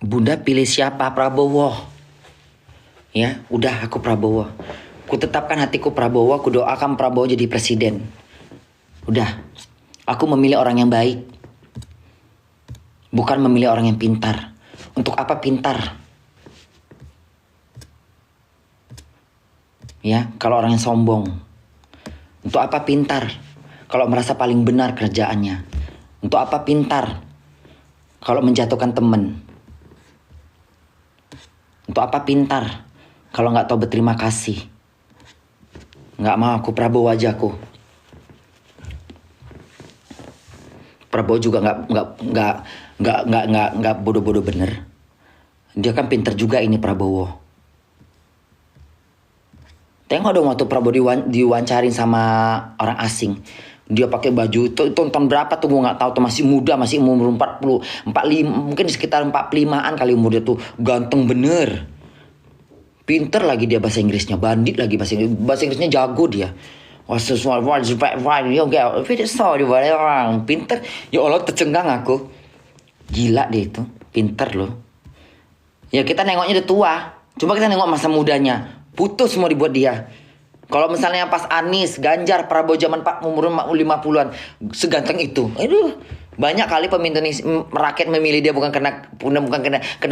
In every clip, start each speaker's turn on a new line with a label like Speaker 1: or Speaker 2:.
Speaker 1: Bunda pilih siapa? Prabowo. Ya, udah aku Prabowo. Ku tetapkan hatiku Prabowo, ku doakan Prabowo jadi presiden. Udah, aku memilih orang yang baik. Bukan memilih orang yang pintar. Untuk apa pintar? Ya, kalau orang yang sombong. Untuk apa pintar? Kalau merasa paling benar kerjaannya. Untuk apa pintar? Kalau menjatuhkan teman. Untuk apa pintar? Kalau nggak tahu berterima kasih. Nggak mau aku Prabowo aja aku. Prabowo juga nggak bodoh-bodoh bener. Dia kan pinter juga ini Prabowo. Tengok dong waktu Prabowo diwawancarin sama orang asing. Dia pakai baju itu tahun berapa tuh gue nggak tahu tuh, masih muda, masih umur 40, 45, mungkin sekitar 45-an kali umurnya tuh, ganteng bener. Pinter lagi dia bahasa Inggrisnya, bandit lagi bahasa Inggrisnya jago dia. Wah, orang pinter. Ya Allah, tercengang aku. Gila deh itu, pinter loh. Ya kita nengoknya udah tua, cuma kita nengok masa mudanya. Putus semua dibuat dia. Kalau misalnya pas Anies, Ganjar, Prabowo zaman umur 50-an, seganteng itu. Aduh, banyak kali pemimpin rakyat memilih dia bukan karena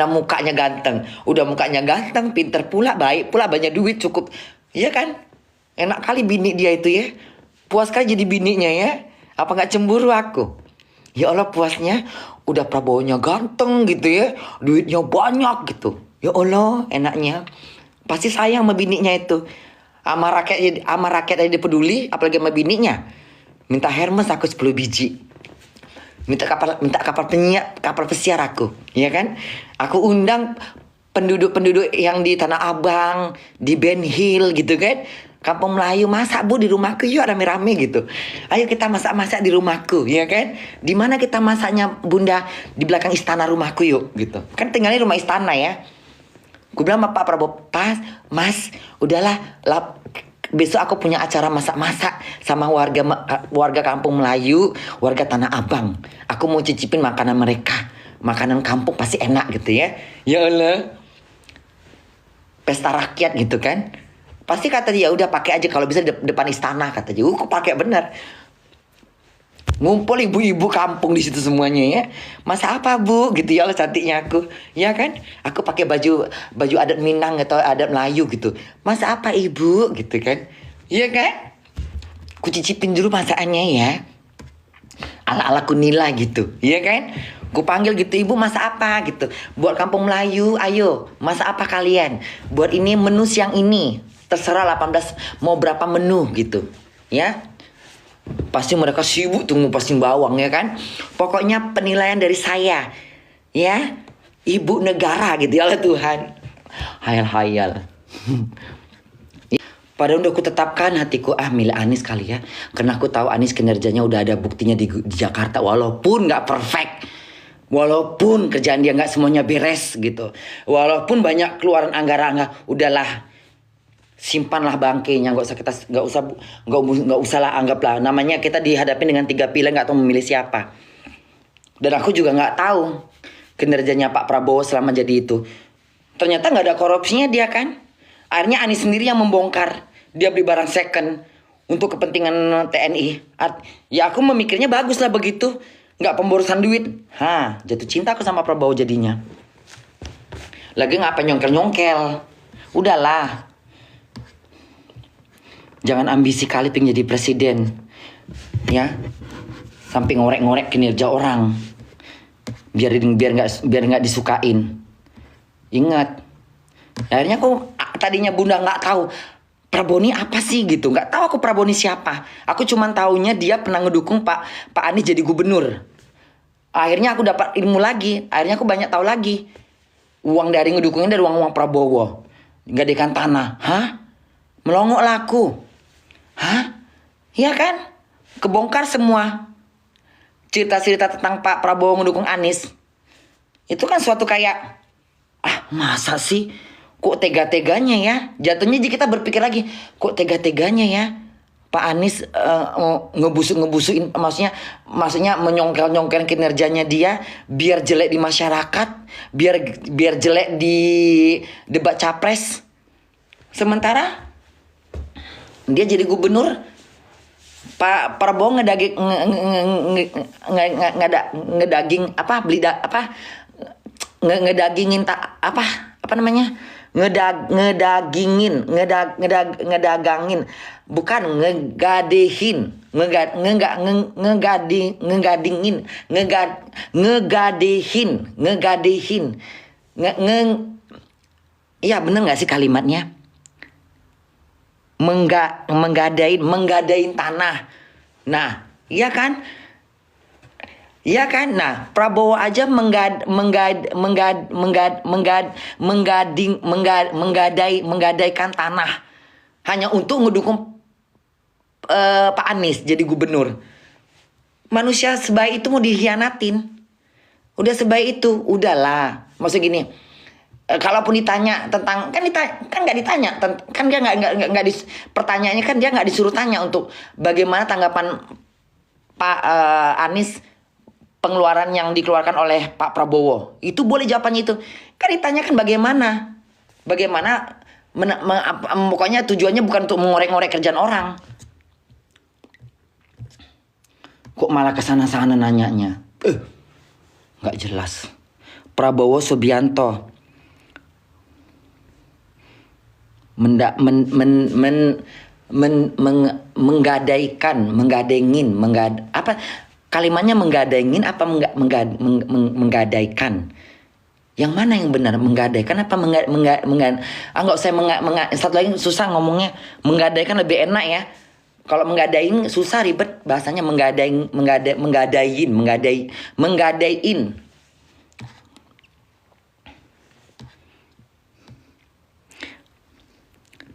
Speaker 1: mukanya ganteng. Udah mukanya ganteng, pinter pula, baik pula, banyak duit cukup. Iya kan? Enak kali bini dia itu ya. Puas kali jadi bininya ya. Apa nggak cemburu aku? Ya Allah, puasnya udah Prabowo-nya ganteng gitu ya. Duitnya banyak gitu. Ya Allah, enaknya. Pasti sayang sama bininya itu. Sama rakyat aja dia peduli, apalagi sama bininya. Minta Hermes aku 10 biji. Minta kapal pesiar aku, ya kan? Aku undang penduduk-penduduk yang di Tanah Abang, di Ben Hill gitu kan. Kampung Melayu, masak Bu di rumahku yuk rame-rame gitu. Ayo kita masak-masak di rumahku, ya kan? Di mana kita masaknya Bunda? Di belakang istana rumahku yuk gitu. Kan tinggalnya rumah istana ya. Gue bilang sama Pak Prabowo, Mas, udahlah, besok aku punya acara masak-masak sama warga kampung Melayu, warga Tanah Abang. Aku mau cicipin makanan mereka. Makanan kampung pasti enak gitu ya. Ya Allah. Pesta rakyat gitu kan. Pasti kata dia, udah pakai aja kalau bisa depan istana kata dia. Kok pakai bener. Ngumpul ibu-ibu kampung di situ semuanya ya. Masa apa Bu? Gitu ya Allah, cantiknya aku. Ya kan? Aku pakai baju adat Minang atau adat Melayu gitu. Masa apa Ibu? Gitu kan? Iya kan? Ku cicipin dulu masakannya ya. Ala-ala Kunila gitu. Iya kan? Ku panggil gitu, Ibu masak apa gitu. Buat kampung Melayu, ayo. Masak apa kalian? Buat ini menu siang ini. Terserah 18 mau berapa menu gitu. Ya. Pasti mereka sibuk tunggu pasti bawang ya kan. Pokoknya penilaian dari saya. Ya. Ibu negara gitu ya Allah Tuhan. Hayal-hayal. Padahal udah aku tetapkan hatiku milih Anies kali ya. Karena aku tahu Anies kinerjanya udah ada buktinya di Jakarta. Walaupun gak perfect. Walaupun kerjaan dia gak semuanya beres gitu. Walaupun banyak keluaran anggaran. Udahlah. Simpanlah bangkainya, nggak usah lah, anggaplah namanya kita dihadapin dengan 3 pilihan, nggak tahu memilih siapa. Dan aku juga nggak tahu kinerjanya Pak Prabowo selama jadi itu. Ternyata nggak ada korupsinya dia kan. Akhirnya Anies sendiri yang membongkar. Dia beli barang second untuk kepentingan TNI. Ya aku memikirnya bagus lah begitu, nggak pemborosan duit. Jatuh cinta aku sama Prabowo jadinya. Lagi ngapa nyongkel. Udahlah. Jangan ambisi kali pengen jadi presiden. Ya. Sampai ngorek-ngorek kinerja orang. Biar nggak disukain. Ingat. Akhirnya aku tadinya Bunda nggak tahu Prabowo ini apa sih gitu. Nggak tahu aku Prabowo ini siapa. Aku cuma taunya dia pernah ngedukung Pak Anies jadi gubernur. Akhirnya aku dapat ilmu lagi. Akhirnya aku banyak tahu lagi. Uang dari ngedukungnya dari uang Prabowo. Gadekan tanah. Melongok laku. Iya kan? Kebongkar semua. Cerita-cerita tentang Pak Prabowo mendukung Anies. Itu kan suatu kayak, masa sih? Kok tega-teganya ya? Jatuhnya kita berpikir lagi, kok tega-teganya ya? Pak Anies ngebusuk-ngebusukin, maksudnya menyongkel-nyongkel kinerjanya dia biar jelek di masyarakat, biar jelek di debat capres. Sementara dia jadi gubernur, Pak Prabowo ngedagingin ngedagangin, bukan ngegadehin, ngegadehin, iya bener nggak sih kalimatnya? Menggadain tanah. Nah, iya kan? Iya kan? Nah, Prabowo aja menggadaikan tanah hanya untuk ngedukung Pak Anies jadi gubernur. Manusia sebaik itu mau dikhianatin. Udah sebaik itu, udahlah. Maksud gini, kalaupun ditanya tentang kan nggak ditanya, kan dia nggak pertanyaannya kan dia nggak disuruh tanya untuk bagaimana tanggapan Pak Anies pengeluaran yang dikeluarkan oleh Pak Prabowo. Itu boleh jawabannya itu. Kan ditanyakan bagaimana pokoknya tujuannya bukan untuk mengorek-ngorek kerjaan orang. Kok malah kesana-sana nanyanya? Nggak jelas. Prabowo Subianto kalimatnya menggadengin apa menggadaikan? Yang mana yang benar, menggadaikan apa nggak usah satu lagi susah ngomongnya. Menggadaikan lebih enak ya. Kalau menggadain susah, ribet bahasanya. Menggadaiin.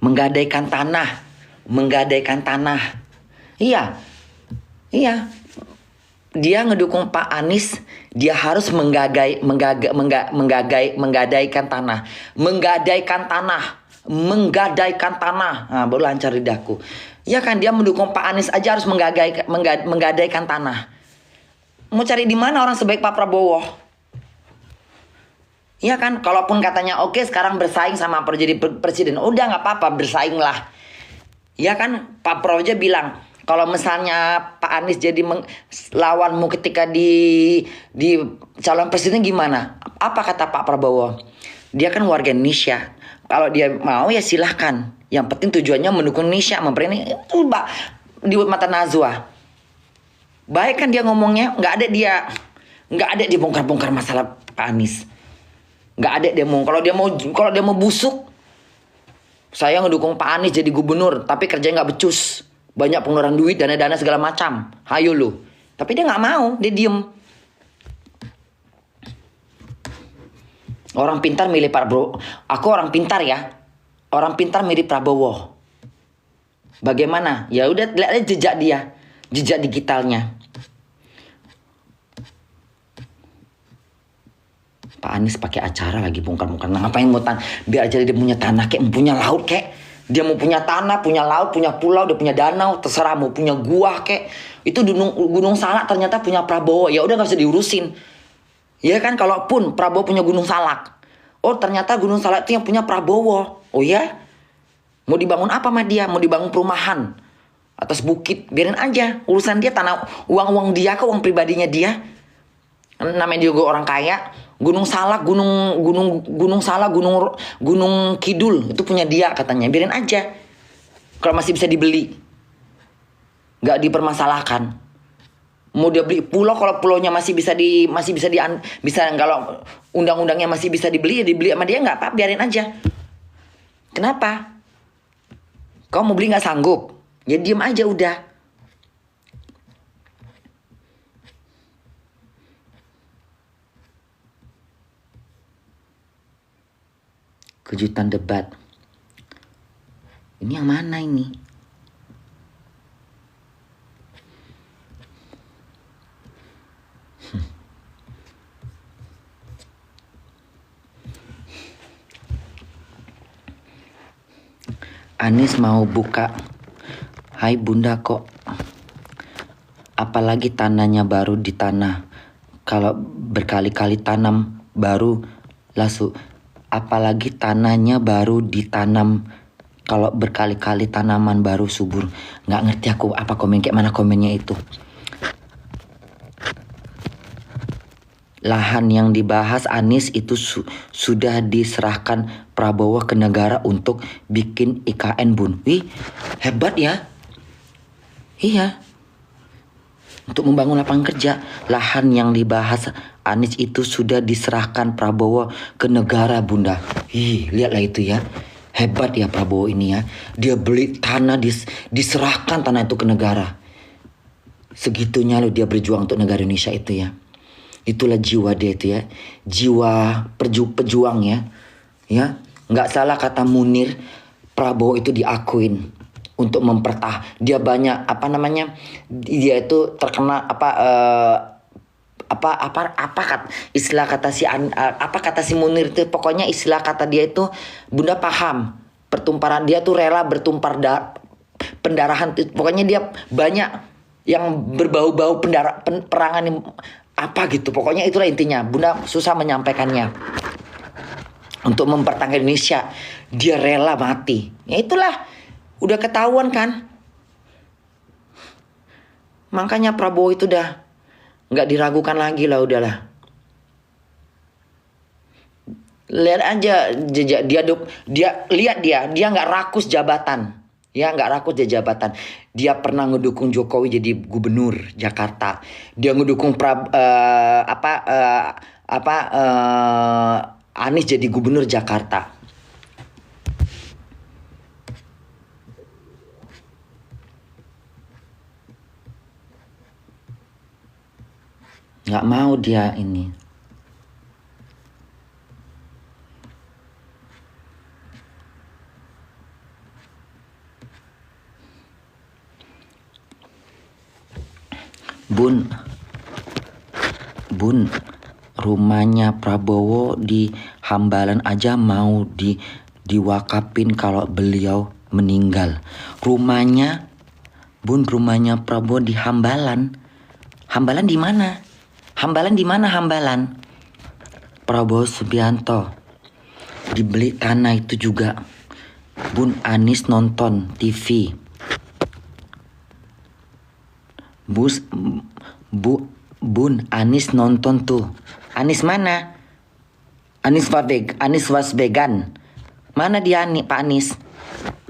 Speaker 1: Menggadaikan tanah. Iya. Dia ngedukung Pak Anies, dia harus menggadaikan tanah. Nah, baru lancar lidahku. Ya kan, dia mendukung Pak Anies aja harus menggadaikan tanah. Mau cari di mana orang sebaik Pak Prabowo? Iya kan, kalaupun katanya oke sekarang bersaing sama jadi presiden, udah nggak apa-apa, bersaing lah. Iya kan, Pak Prabowo aja bilang kalau misalnya Pak Anies jadi lawanmu ketika di calon presiden gimana? Apa kata Pak Prabowo? Dia kan warga Indonesia. Kalau dia mau ya silahkan. Yang penting tujuannya mendukung Indonesia, memperini itu di mata Najwa. Baik kan dia ngomongnya, nggak ada dia bongkar-bongkar masalah Pak Anies. Nggak ada dia mau. Kalau dia mau busuk, saya ngedukung Pak Anies jadi gubernur, tapi kerjanya nggak becus, banyak pengeluaran duit, dana-dana segala macam. Hayo lu. Tapi dia nggak mau, dia diem. Orang pintar milih Prabowo. Aku orang pintar ya. Orang pintar milih Prabowo. Bagaimana? Ya udah, lihat aja jejak dia, jejak digitalnya. Pak Anies pakai acara lagi bongkar-bongkar. Nah, ngapain mau biar aja dia punya tanah kek, punya laut kek. Dia mau punya tanah, punya laut, punya pulau, dia punya danau, terserah mau punya gua kek. Itu Gunung Salak ternyata punya Prabowo. Ya udah enggak usah diurusin. Ya kan, kalaupun Prabowo punya Gunung Salak. Oh, ternyata Gunung Salak itu yang punya Prabowo. Oh ya? Mau dibangun apa sama dia? Mau dibangun perumahan atas bukit, biarin aja. Urusan dia, tanah uang dia ke uang pribadinya dia. Namanya juga orang kaya. Gunung Salak, Gunung Salak, Gunung Kidul itu punya dia katanya. Biarin aja. Kalau masih bisa dibeli, nggak dipermasalahkan. Mau dia beli pulau, kalau pulaunya masih bisa kalau undang-undangnya masih bisa dibeli, ya dibeli sama dia, nggak apa, biarin aja. Kenapa? Kau mau beli nggak sanggup, ya diem aja udah. Kejutan debat. Ini yang mana ini? Anies mau buka Hai bunda, kok apalagi tanahnya baru di tanah. Kalau berkali-kali tanam baru lasu. Apalagi tanahnya baru ditanam. Kalau berkali-kali tanaman baru subur. Nggak ngerti aku apa komen, kayak mana komennya itu. Lahan yang dibahas Anies itu sudah diserahkan Prabowo ke negara untuk bikin IKN, Bun. Wih, hebat ya. Iya. Untuk membangun lapangan kerja. Lahan yang dibahas Anies itu sudah diserahkan Prabowo ke negara, Bunda. Lihatlah itu ya. Hebat ya Prabowo ini ya. Dia beli tanah, diserahkan tanah itu ke negara. Segitunya loh dia berjuang untuk negara Indonesia itu ya. Itulah jiwa dia itu ya. Jiwa pejuang ya. Ya, nggak salah kata Munir, Prabowo itu diakuin untuk dia banyak dia itu terkena istilah kata si Munir itu, pokoknya istilah kata dia itu Bunda paham, pertumpahan dia tuh rela bertumpar pendarahan, pokoknya dia banyak yang berbau-bau perangan apa gitu, pokoknya itulah intinya. Bunda susah menyampaikannya. Untuk mempertahankan Indonesia dia rela mati, ya itulah. Udah ketahuan kan. Makanya Prabowo itu udah nggak diragukan lagi lah, udahlah. Lihat aja jejak dia nggak rakus jabatan. Ya nggak rakus jabatan. Dia pernah ngedukung Jokowi jadi gubernur Jakarta. Dia ngedukung Anies jadi gubernur Jakarta. Nggak mau dia ini. Bun, rumahnya Prabowo di Hambalan aja mau diwakapin kalau beliau meninggal. Rumahnya Prabowo di Hambalan. Hambalan di mana? Hambalan? Prabowo Subianto dibeli tanah itu juga. Bun, Anies nonton TV. Bun, Anies nonton tuh. Anies mana? Anies Baswedan. Mana dia nih Pak Anies?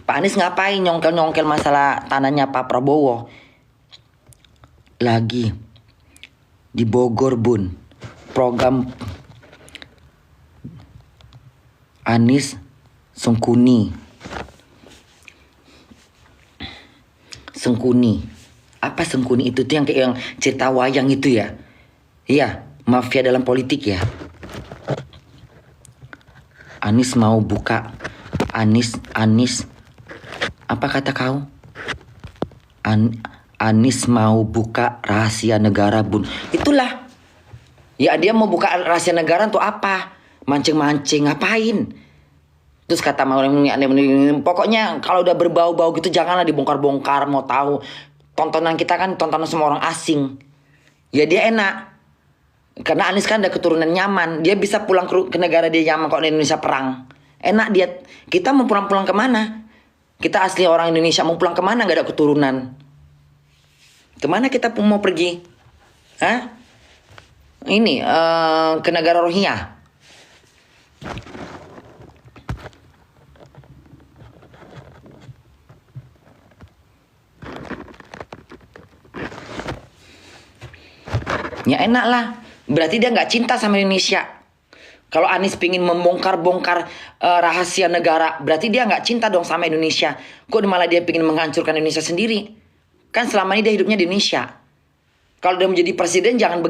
Speaker 1: Pak Anies ngapain nyongkel masalah tanahnya Pak Prabowo? Lagi di Bogor, Bun. Program Anies Sengkuni. Apa Sengkuni itu tuh yang kayak yang cerita wayang itu ya? Iya, mafia dalam politik ya. Anies mau buka Anies apa kata kau? Anies mau buka rahasia negara, Bun. Itulah. Ya dia mau buka rahasia negara untuk apa? Mancing-mancing ngapain? Terus kata pokoknya kalau udah berbau-bau gitu janganlah dibongkar-bongkar. Mau tahu tontonan kita kan tontonan semua orang asing. Ya dia enak. Karena Anies kan ada keturunan nyaman. Dia bisa pulang ke negara dia nyaman kok di Indonesia perang. Enak dia. Kita mau pulang kemana? Kita asli orang Indonesia mau pulang kemana gak ada keturunan? Kemana kita mau pergi? Hah? Ini ke negara Rohingya. Ya enak lah. Berarti dia gak cinta sama Indonesia. Kalau Anies pingin membongkar-bongkar rahasia negara, berarti dia gak cinta dong sama Indonesia. Kok malah dia pingin menghancurkan Indonesia sendiri? Kan selama ini dia hidupnya di Indonesia. Kalau dia menjadi presiden jangan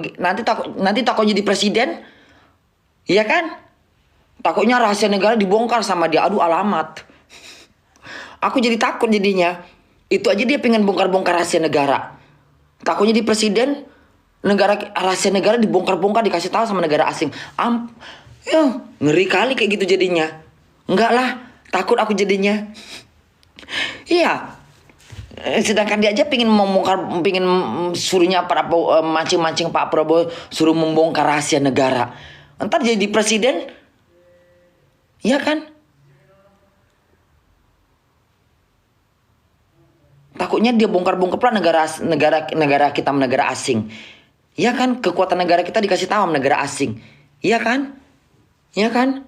Speaker 1: nanti takut jadi presiden. Iya kan? Takutnya rahasia negara dibongkar sama dia. Aduh alamat. Aku jadi takut jadinya. Itu aja dia pengen bongkar-bongkar rahasia negara. Takutnya di presiden, rahasia negara dibongkar-bongkar dikasih tahu sama negara asing. Ngeri kali kayak gitu jadinya. Enggak lah, takut aku jadinya. Iya. Sedangkan dia aja pingin membongkar, pingin suruhnya mancing-mancing Pak Prabowo suruh membongkar rahasia negara. Ntar jadi presiden, ya kan? Takutnya dia bongkar-bongkar pula negara kita, negara asing. Ya kan? Kekuatan negara kita dikasih tahu sama negara asing. Iya kan? Iya kan?